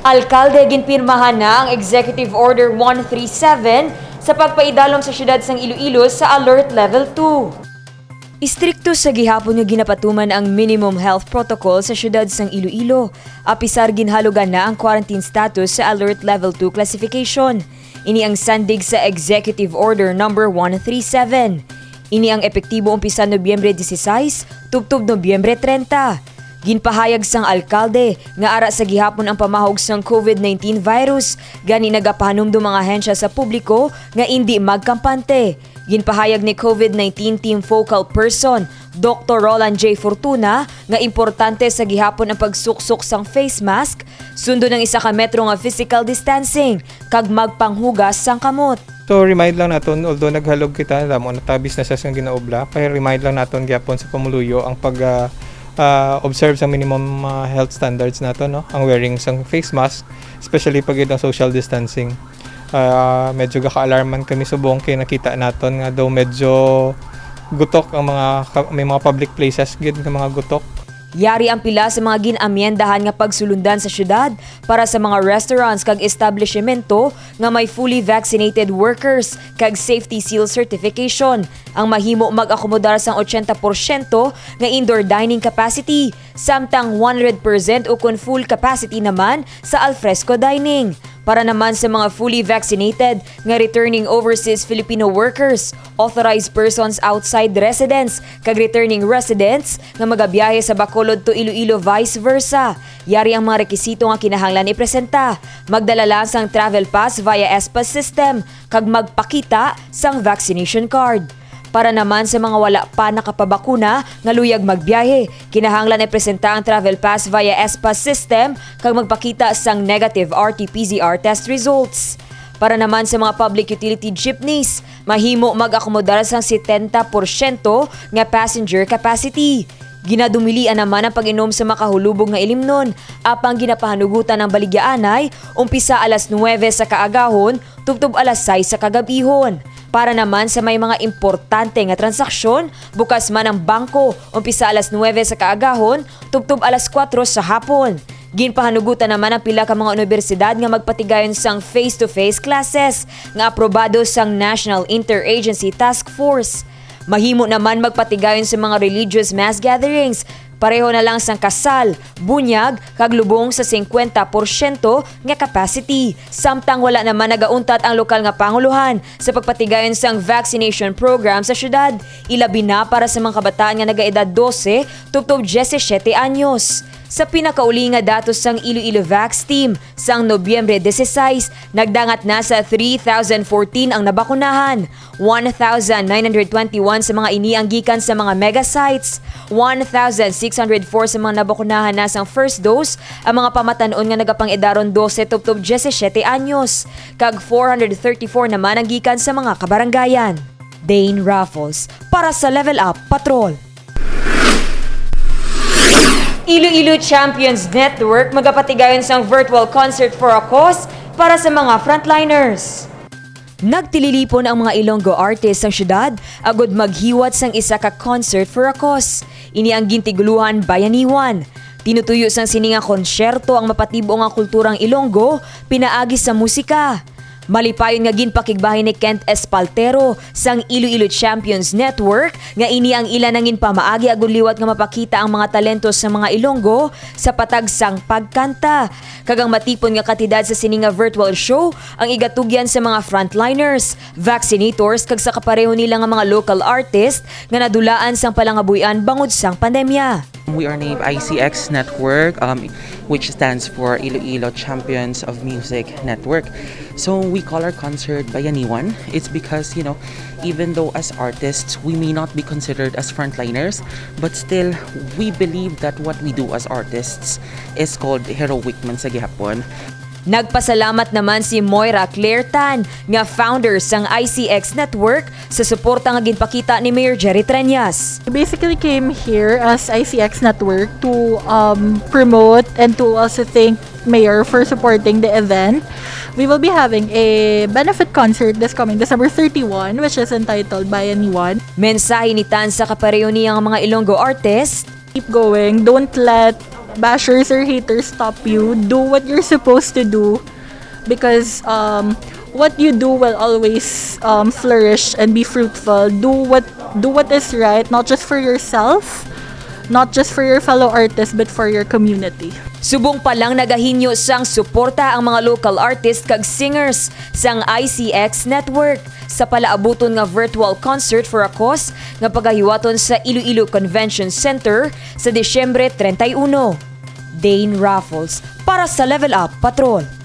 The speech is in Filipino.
Alkalde ginpirmahan na ang Executive Order 137 sa pagpaidalom sa syudad sang Iloilo sa Alert Level 2. Istrikto sa gihapon nga ginapatuman ang minimum health protocol sa syudad sang Iloilo. Apisar ginhalugan na ang quarantine status sa Alert Level 2 classification. Ini ang sandig sa Executive Order number 137. Ini ang epektibo umpisa Nobyembre 16, tubtob Nobyembre 30. Ginpahayag sang alkalde nga ara sa gihapon ang pamahog sang COVID-19 virus, gani nagapahanumdum mga ahensya sa publiko nga hindi magkampante. Ginpahayag ni COVID-19 Team Focal Person, Dr. Roland J. Fortuna, nga importante sa gihapon ang pagsuksok sang face mask, sundo ng 1 ka metro nga physical distancing, kag magpanghugas sang kamot. So remind lang naton, although naghalog kita, alam mo natabis na siya sang ginaobla, kaya remind lang naton gihapon sa pamuluyo ang observe sa minimum health standards nato, no? Ang wearing sang face mask, especially pag itong social distancing. Medyo ka-alarman kami subong kay nakita naton nga daw medyo gutok ang may mga public places gid nga mga gutok. Yari ang pila sa mga ginamyendahan nga pagsulundan sa syudad para sa mga restaurants kag establishmento nga may fully vaccinated workers kag safety seal certification ang mahimo mag-akomodar sang 80% nga indoor dining capacity samtang 100% o kung full capacity naman sa alfresco dining. Para naman sa mga fully vaccinated nga returning overseas Filipino workers, authorized persons outside residence, kag returning residents nga magabiyahe sa Bacolod to Iloilo vice versa. Yari ang mga rekisito nga kinahanglan ipresenta. Magdala lang sang travel pass via ESPAS system, kag magpakita sang vaccination card. Para naman sa mga wala pa nakapabakuna nga luyag magbiyahe, kinahanglan ay presenta ang travel pass via ESPAS system kag magpakita sang negative RT-PCR test results. Para naman sa mga public utility jeepneys, mahimo mag-akomodar sang 70% nga passenger capacity. Ginadumilian naman ang pag-inom sa makahulubog nga ilimnon, apang ginapahanugutan ng baligyaanay, umpisa alas 9 sa kaagahon, tubtob alas 6 sa kagabihon. Para naman sa may mga importante nga transaksyon, bukas man ang bangko, umpisa alas 9 sa kaagahon, tubtob alas 4 sa hapon. Ginpahanugutan naman ang pila ka mga universidad nga magpatigayon sang face-to-face classes nga aprobado sang National Interagency Task Force. Mahimo naman magpatigayon sa mga religious mass gatherings, pareho na lang sang kasal, bunyag, kag lubong sa 50% nga capacity. Samtang wala naman nagauntat ang lokal nga panguluhan sa pagpatigayon sang vaccination program sa syudad, ilabi na para sa mga kabataan nga nagaedad 12 tubtob 17 anyos. Sa pinakauli nga datos sang Iloilo Vax Team, sang Nobyembre 16, nagdangat na sa 3,014 ang nabakunahan, 1,921 sa mga ini ang gikan sa mga mega sites, 1,604 sa mga nabakunahan na sang first dose, ang mga pamatanon nga nagapang-edaron 12 tubtob 17 anyos, kag 434 naman ang gikan sa mga kabaranggayan. Dane Raffles, para sa Level Up Patrol. Iloilo Champions Network magapatigayon sang virtual concert for a cause para sa mga frontliners. Nagtililipon ang mga Ilonggo artists sang syudad agud maghiwat sang isa ka concert for a cause. Ini ang gintiguluhan bayaniwan. Tinutuyo sang sininga konsyerto ang mapatibo nga kulturang Ilonggo pinaagi sa musika. Malipayon nga ginpakigbahin ni Kent Espaltero sang Iloilo Champions Network nga ini ang ilan nangin pamaagi agud liwat nga mapakita ang mga talento sa mga Ilonggo sa patag sang pagkanta. Kagang matipon nga katidad sa sininga virtual show ang igatugyan sa mga frontliners, vaccinators kag sa kapareho nila nga mga local artist nga nadulaan sang palangabuyan bangod sang pandemya. We are named ICX Network, which stands for Iloilo Champions of Music Network. So we call our concert Bayaniwan. It's because, even though as artists, we may not be considered as frontliners, but still, we believe that what we do as artists is called heroic man sa gihapon. Nagpasalamat naman si Moira Claire Tan nga founder sang ICX Network sa suporta nga ginpakita ni Mayor Jerry Treñas. We basically came here as ICX Network to promote and to also thank Mayor for supporting the event. We will be having a benefit concert this coming December 31, which is entitled Bayaniwan. Mensahe ni Tan sa kapareho niyang mga Ilonggo artist. Keep going. Don't let bashers or haters stop you, do what you're supposed to do, because what you do will always flourish and be fruitful. Do what is right, not just for yourself, not just for your fellow artists, but for your community. Subong pa lang nagahinyo sang suporta ang mga local artists kag singers sang ICX Network sa palaabuton nga virtual concert for a cause nga pagahiwaton sa Iloilo Convention Center sa Disyembre 31. Dane Raffles para sa Level Up Patrol.